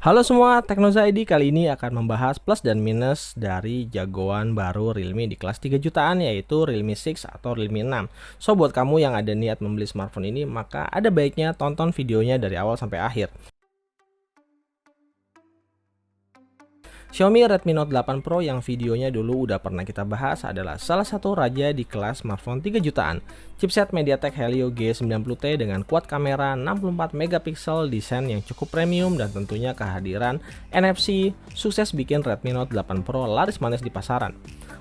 Halo semua, Teknoza ID kali ini akan membahas plus dan minus dari jagoan baru Realme di kelas 3 jutaan yaitu Realme 6 atau Realme 6. So buat kamu yang ada niat membeli smartphone ini, maka ada baiknya tonton videonya dari awal sampai akhir. Xiaomi Redmi Note 8 Pro yang videonya dulu udah pernah kita bahas adalah salah satu raja di kelas smartphone 3 jutaan. Chipset MediaTek Helio G90T dengan kuat kamera 64 megapiksel, desain yang cukup premium, dan tentunya kehadiran NFC sukses bikin Redmi Note 8 Pro laris manis di pasaran.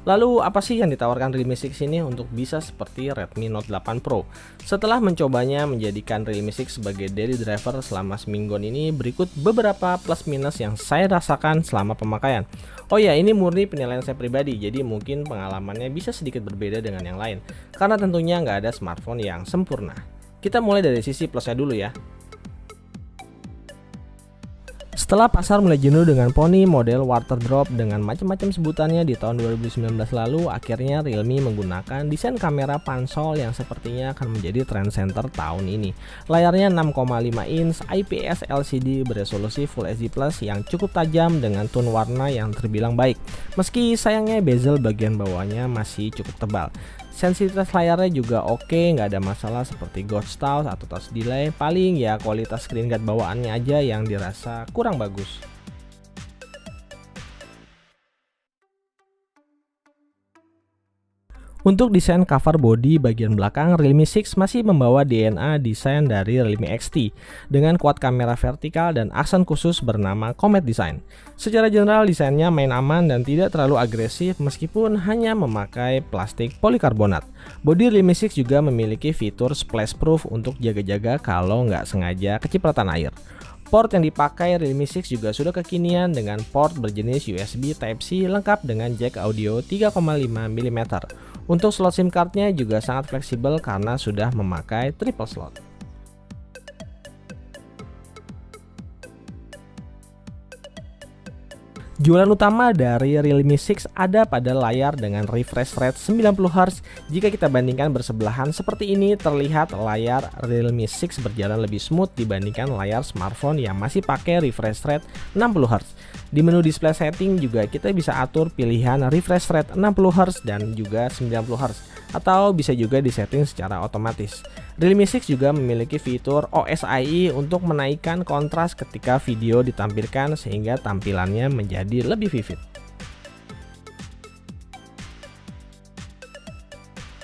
Lalu apa sih yang ditawarkan Realme 6 ini untuk bisa seperti Redmi Note 8 Pro? Setelah mencobanya menjadikan Realme 6 sebagai daily driver selama semingguan ini, berikut beberapa plus minus yang saya rasakan selama pemakaian. Oh ya, ini murni penilaian saya pribadi, jadi mungkin pengalamannya bisa sedikit berbeda dengan yang lain, karena tentunya nggak ada smartphone yang sempurna. Kita mulai dari sisi plusnya dulu ya. Setelah pasar mulai jenuh dengan poni model water drop dengan macam-macam sebutannya di tahun 2019 lalu, akhirnya Realme menggunakan desain kamera pansol yang sepertinya akan menjadi trend center tahun ini. Layarnya 6,5 inch IPS LCD beresolusi Full HD Plus yang cukup tajam dengan tone warna yang terbilang baik. Meski sayangnya bezel bagian bawahnya masih cukup tebal. Sensitivitas layarnya juga oke, nggak ada masalah seperti ghost touch atau touch delay. Paling ya kualitas screen guard bawaannya aja yang dirasa kurang bagus. Untuk desain cover body bagian belakang, Realme 6 masih membawa DNA desain dari Realme XT dengan kuat kamera vertikal dan aksen khusus bernama Comet Design. Secara general desainnya main aman dan tidak terlalu agresif meskipun hanya memakai plastik polikarbonat. Body Realme 6 juga memiliki fitur splash proof untuk jaga-jaga kalau nggak sengaja kecipratan air. Port yang dipakai Realme 6 juga sudah kekinian dengan port berjenis USB Type-C lengkap dengan jack audio 3,5 mm. Untuk slot SIM cardnya juga sangat fleksibel karena sudah memakai triple slot. Jualan utama dari Realme 6 ada pada layar dengan refresh rate 90Hz. Jika kita bandingkan bersebelahan seperti ini, terlihat layar Realme 6 berjalan lebih smooth dibandingkan layar smartphone yang masih pakai refresh rate 60Hz. Di menu display setting juga kita bisa atur pilihan refresh rate 60Hz dan juga 90Hz, atau bisa juga disetting secara otomatis. Realme 6 juga memiliki fitur OSIE untuk menaikkan kontras ketika video ditampilkan sehingga tampilannya menjadi lebih vivid.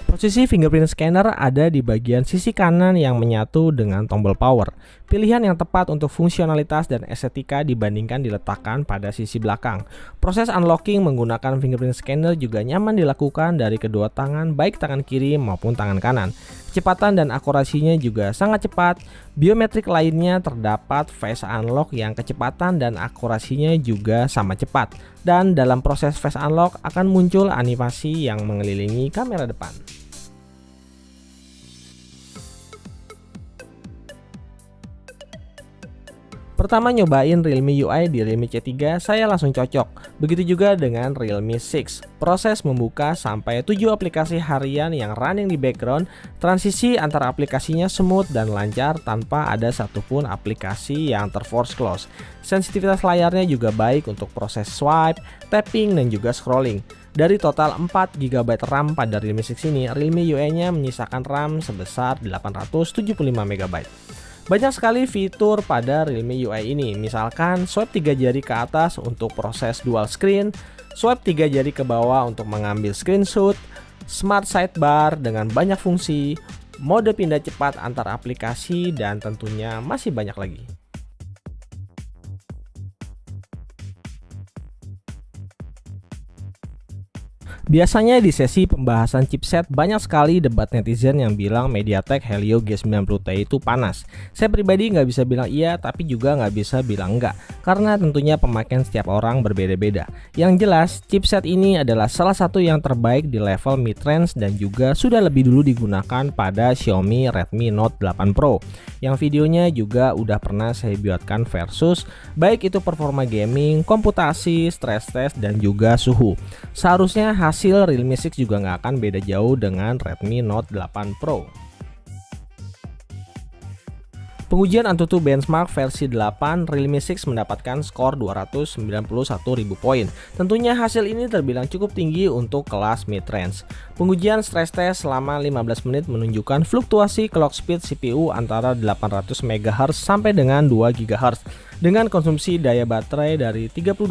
Posisi fingerprint scanner ada di bagian sisi kanan yang menyatu dengan tombol power. Pilihan yang tepat untuk fungsionalitas dan estetika dibandingkan diletakkan pada sisi belakang. Proses unlocking menggunakan fingerprint scanner juga nyaman dilakukan dari kedua tangan, baik tangan kiri maupun tangan kanan. Kecepatan dan akurasinya juga sangat cepat. Biometrik lainnya terdapat face unlock yang kecepatan dan akurasinya juga sama cepat. Dan dalam proses face unlock akan muncul animasi yang mengelilingi kamera depan. Pertama nyobain Realme UI di Realme C3, saya langsung cocok. Begitu juga dengan Realme 6. Proses membuka sampai 7 aplikasi harian yang running di background, transisi antara aplikasinya smooth dan lancar tanpa ada satupun aplikasi yang terforce close. Sensitivitas layarnya juga baik untuk proses swipe, tapping, dan juga scrolling. Dari total 4 GB RAM pada Realme 6 ini, Realme UI-nya menyisakan RAM sebesar 875 MB. Banyak sekali fitur pada Realme UI ini, misalkan swipe 3 jari ke atas untuk proses dual screen, swipe 3 jari ke bawah untuk mengambil screenshot, smart sidebar dengan banyak fungsi, mode pindah cepat antar aplikasi, dan tentunya masih banyak lagi. Biasanya di sesi pembahasan chipset banyak sekali debat netizen yang bilang MediaTek Helio G90T itu panas. Saya pribadi nggak bisa bilang iya, tapi juga nggak bisa bilang enggak, karena tentunya pemakaian setiap orang berbeda-beda. Yang jelas, chipset ini adalah salah satu yang terbaik di level mid-range dan juga sudah lebih dulu digunakan pada Xiaomi Redmi Note 8 Pro. Yang videonya juga udah pernah saya buatkan versus, baik itu performa gaming, komputasi, stress test, dan juga suhu. Seharusnya hasil Realme 6 juga nggak akan beda jauh dengan Redmi Note 8 Pro. Pengujian AnTuTu Benchmark versi 8, Realme 6 mendapatkan skor 291.000 poin. Tentunya hasil ini terbilang cukup tinggi untuk kelas mid-range. Pengujian stress test selama 15 menit menunjukkan fluktuasi clock speed CPU antara 800 MHz sampai dengan 2 GHz dengan konsumsi daya baterai dari 32%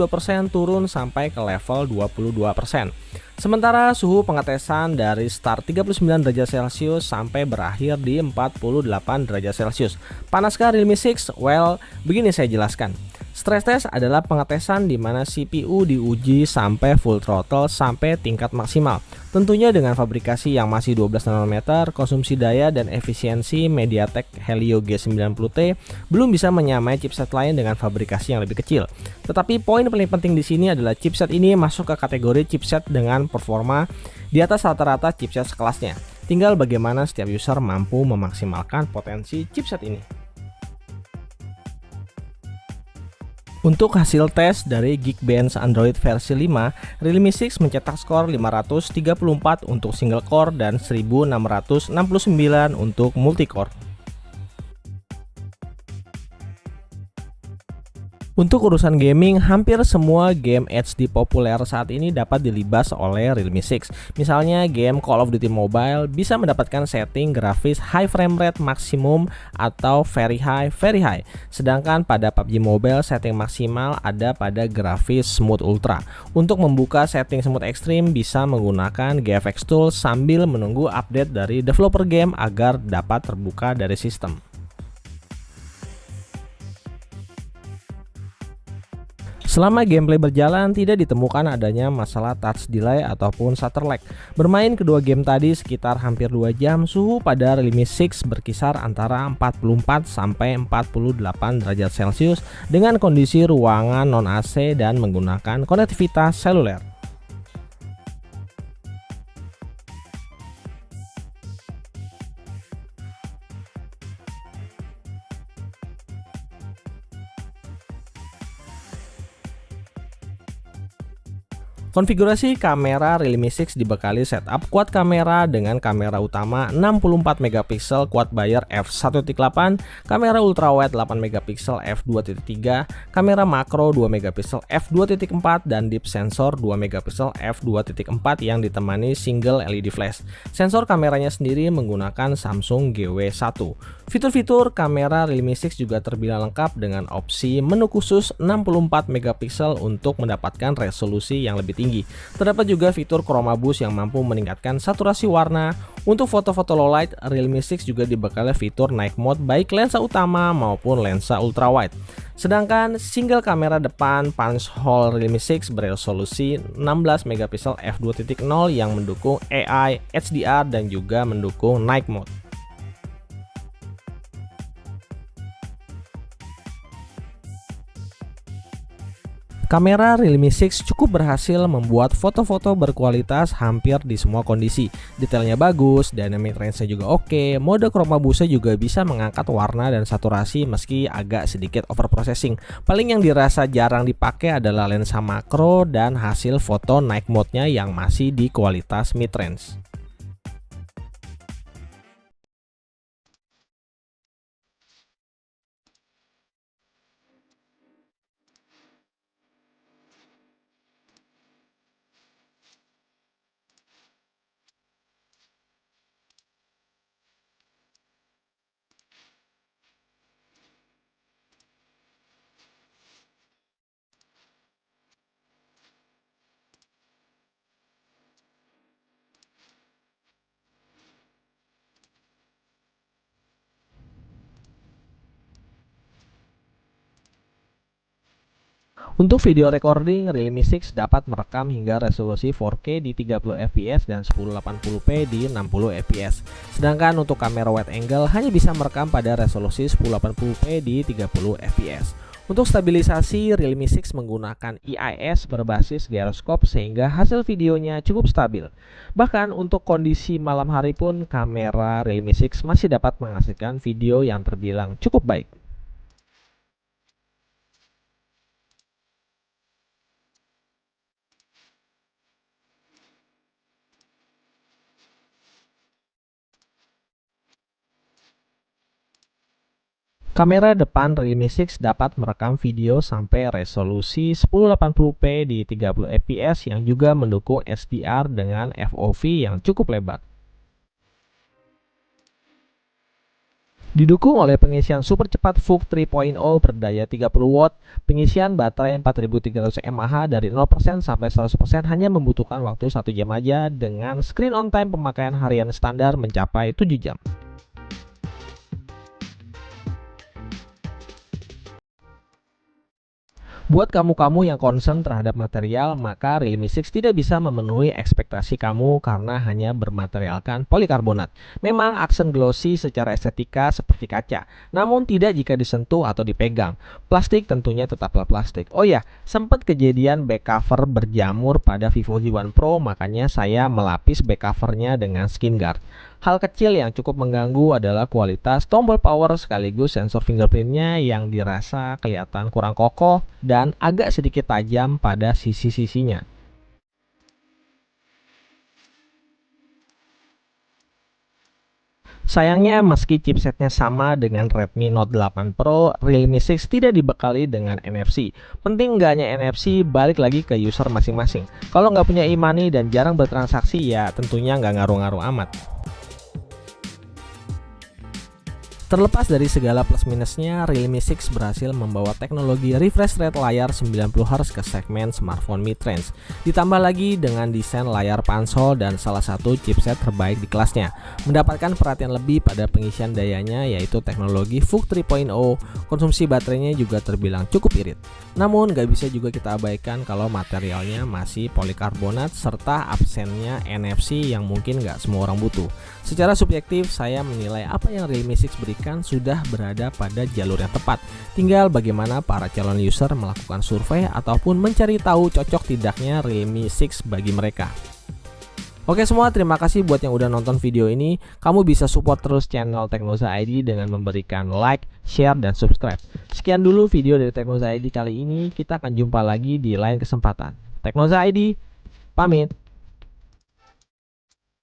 turun sampai ke level 22%. Sementara suhu pengetesan dari start 39 derajat Celcius sampai berakhir di 48 derajat Celcius. Panaskah Realme 6? Well, begini saya jelaskan. Stress test adalah pengetesan di mana CPU diuji sampai full throttle sampai tingkat maksimal. Tentunya dengan fabrikasi yang masih 12 nanometer, konsumsi daya dan efisiensi MediaTek Helio G90T belum bisa menyamai chipset lain dengan fabrikasi yang lebih kecil. Tetapi poin paling penting di sini adalah chipset ini masuk ke kategori chipset dengan performa di atas rata-rata chipset sekelasnya. Tinggal bagaimana setiap user mampu memaksimalkan potensi chipset ini. Untuk hasil tes dari Geekbench Android versi 5, Realme 6 mencetak skor 534 untuk single core dan 1669 untuk multicore. Untuk urusan gaming, hampir semua game HD populer saat ini dapat dilibas oleh Realme 6. Misalnya game Call of Duty Mobile bisa mendapatkan setting grafis high frame rate maksimum atau very high. Sedangkan pada PUBG Mobile setting maksimal ada pada grafis smooth ultra. Untuk membuka setting smooth ekstrim bisa menggunakan GFX Tool sambil menunggu update dari developer game agar dapat terbuka dari sistem. Selama gameplay berjalan, tidak ditemukan adanya masalah touch delay ataupun stutter lag. Bermain kedua game tadi sekitar hampir 2 jam, suhu pada Realme 6 berkisar antara 44 sampai 48 derajat Celcius dengan kondisi ruangan non AC dan menggunakan konektivitas seluler. Konfigurasi kamera Realme 6 dibekali setup quad kamera dengan kamera utama 64 megapiksel quad Bayer f1.8, kamera ultrawide 8 megapiksel f2.3, kamera makro 2 megapiksel f2.4 dan deep sensor 2 megapiksel f2.4 yang ditemani single LED flash. Sensor kameranya sendiri menggunakan Samsung GW1. Fitur-fitur kamera Realme 6 juga terbilang lengkap dengan opsi menu khusus 64 megapiksel untuk mendapatkan resolusi yang lebih tinggi. Terdapat juga fitur chroma boost yang mampu meningkatkan saturasi warna. Untuk foto-foto low light, Realme 6 juga dibekali fitur night mode baik lensa utama maupun lensa ultrawide. Sedangkan single kamera depan punch hole Realme 6 beresolusi 16 megapiksel f2.0 yang mendukung AI, HDR dan juga mendukung night mode. Kamera Realme 6 cukup berhasil membuat foto-foto berkualitas hampir di semua kondisi. Detailnya bagus, dynamic range-nya juga oke, mode chroma boost-nya juga bisa mengangkat warna dan saturasi meski agak sedikit overprocessing. Paling yang dirasa jarang dipakai adalah lensa makro dan hasil foto night mode-nya yang masih di kualitas mid range. Untuk video recording, Realme 6 dapat merekam hingga resolusi 4K di 30 fps dan 1080p di 60 fps. Sedangkan untuk kamera wide angle hanya bisa merekam pada resolusi 1080p di 30 fps. Untuk stabilisasi, Realme 6 menggunakan IIS berbasis gyroscope sehingga hasil videonya cukup stabil. Bahkan untuk kondisi malam hari pun kamera Realme 6 masih dapat menghasilkan video yang terbilang cukup baik. Kamera depan Realme 6 dapat merekam video sampai resolusi 1080p di 30 fps yang juga mendukung HDR dengan FOV yang cukup lebar. Didukung oleh pengisian super cepat VOOC 3.0 berdaya 30 watt, pengisian baterai 4300 mAh dari 0% sampai 100% hanya membutuhkan waktu 1 jam aja dengan screen on time pemakaian harian standar mencapai 7 jam. Buat kamu-kamu yang concern terhadap material, maka Realme 6 tidak bisa memenuhi ekspektasi kamu karena hanya bermaterialkan polikarbonat. Memang aksen glossy secara estetika seperti kaca, namun tidak jika disentuh atau dipegang. Plastik tentunya tetaplah plastik. Oh ya, sempat kejadian back cover berjamur pada Vivo Z1 Pro, makanya saya melapis back covernya dengan skin guard. Hal kecil yang cukup mengganggu adalah kualitas tombol power sekaligus sensor fingerprintnya yang dirasa kelihatan kurang kokoh dan agak sedikit tajam pada sisi-sisinya. Sayangnya meski chipsetnya sama dengan Redmi Note 8 Pro, Realme 6 tidak dibekali dengan NFC. Penting enggaknya NFC balik lagi ke user masing-masing. Kalau nggak punya e-money dan jarang bertransaksi ya tentunya nggak ngaruh-ngaruh amat. Terlepas dari segala plus minusnya, Realme 6 berhasil membawa teknologi refresh rate layar 90Hz ke segmen smartphone mid-range. Ditambah lagi dengan desain layar pansol dan salah satu chipset terbaik di kelasnya. Mendapatkan perhatian lebih pada pengisian dayanya yaitu teknologi VOOC 3.0, konsumsi baterainya juga terbilang cukup irit. Namun gak bisa juga kita abaikan kalau materialnya masih polikarbonat serta absennya NFC yang mungkin gak semua orang butuh. Secara subjektif saya menilai apa yang Realme 6 berikan sudah berada pada jalur yang tepat. Tinggal bagaimana para calon user melakukan survei ataupun mencari tahu cocok tidaknya Realme 6 bagi mereka. Oke semua, terima kasih buat yang udah nonton video ini. Kamu bisa support terus channel Teknoza ID dengan memberikan like, share, dan subscribe. Sekian dulu video dari Teknoza ID kali ini. Kita akan jumpa lagi di lain kesempatan. Teknoza ID, pamit.